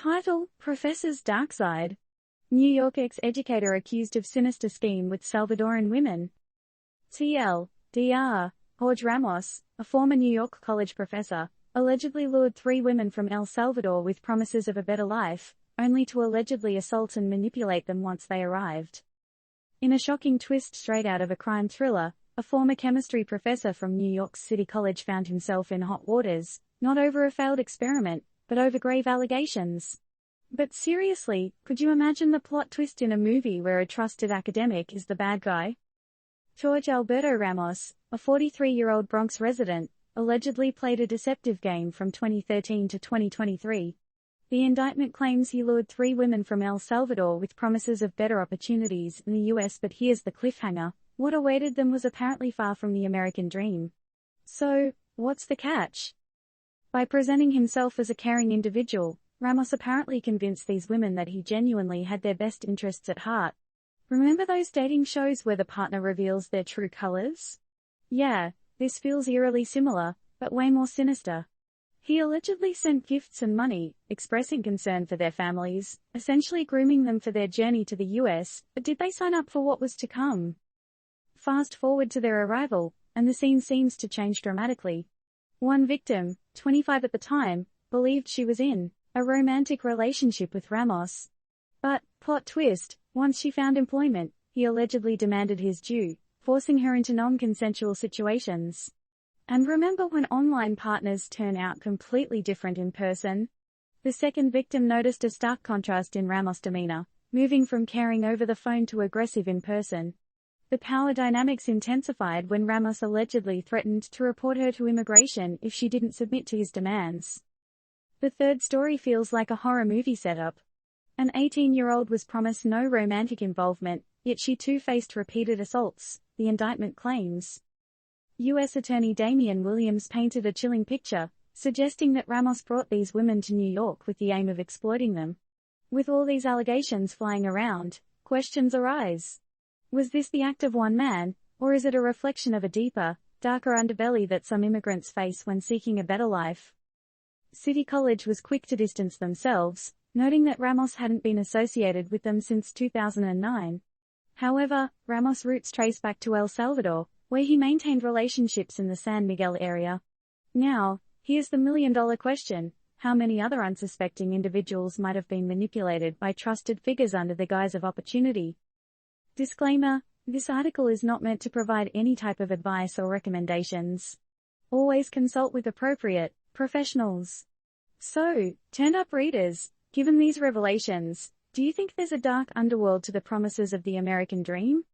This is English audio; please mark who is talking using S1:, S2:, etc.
S1: Title: Professor's Dark Side. New York ex-educator accused of sinister scheme with Salvadoran women. TL: Jorge Ramos, a former New York college professor, allegedly lured 3 women from El Salvador with promises of a better life, only to allegedly assault and manipulate them once they arrived. In a shocking twist straight out of a crime thriller, a former chemistry professor from New York's City College found himself in hot waters, not over a failed experiment, but over grave allegations. But seriously, could you imagine the plot twist in a movie where a trusted academic is the bad guy? Jorge Alberto Ramos, a 43-year-old Bronx resident, allegedly played a deceptive game from 2013 to 2023. The indictment claims he lured 3 women from El Salvador with promises of better opportunities in the US, but here's the cliffhanger: what awaited them was apparently far from the American dream. So, what's the catch? By presenting himself as a caring individual, Ramos apparently convinced these women that he genuinely had their best interests at heart. Remember those dating shows where the partner reveals their true colors? Yeah, this feels eerily similar, but way more sinister. He allegedly sent gifts and money, expressing concern for their families, essentially grooming them for their journey to the US, but did they sign up for what was to come? Fast forward to their arrival, and the scene seems to change dramatically. One victim, 25 at the time, believed she was in a romantic relationship with Ramos. But, plot twist, once she found employment, he allegedly demanded his due, forcing her into non-consensual situations. And remember when online partners turn out completely different in person? The second victim noticed a stark contrast in Ramos' demeanor, moving from caring over the phone to aggressive in person. The power dynamics intensified when Ramos allegedly threatened to report her to immigration if she didn't submit to his demands. The third story feels like a horror movie setup. An 18-year-old was promised no romantic involvement, yet she too faced repeated assaults, the indictment claims. U.S. Attorney Damian Williams painted a chilling picture, suggesting that Ramos brought these women to New York with the aim of exploiting them. With all these allegations flying around, questions arise. Was this the act of one man, or is it a reflection of a deeper, darker underbelly that some immigrants face when seeking a better life? City College was quick to distance themselves, noting that Ramos hadn't been associated with them since 2009. However, Ramos' roots trace back to El Salvador, where he maintained relationships in the San Miguel area. Now, here's the million-dollar question: how many other unsuspecting individuals might have been manipulated by trusted figures under the guise of opportunity? Disclaimer: this article is not meant to provide any type of advice or recommendations. Always consult with appropriate professionals. So, turned-up readers, given these revelations, do you think there's a dark underworld to the promises of the American dream?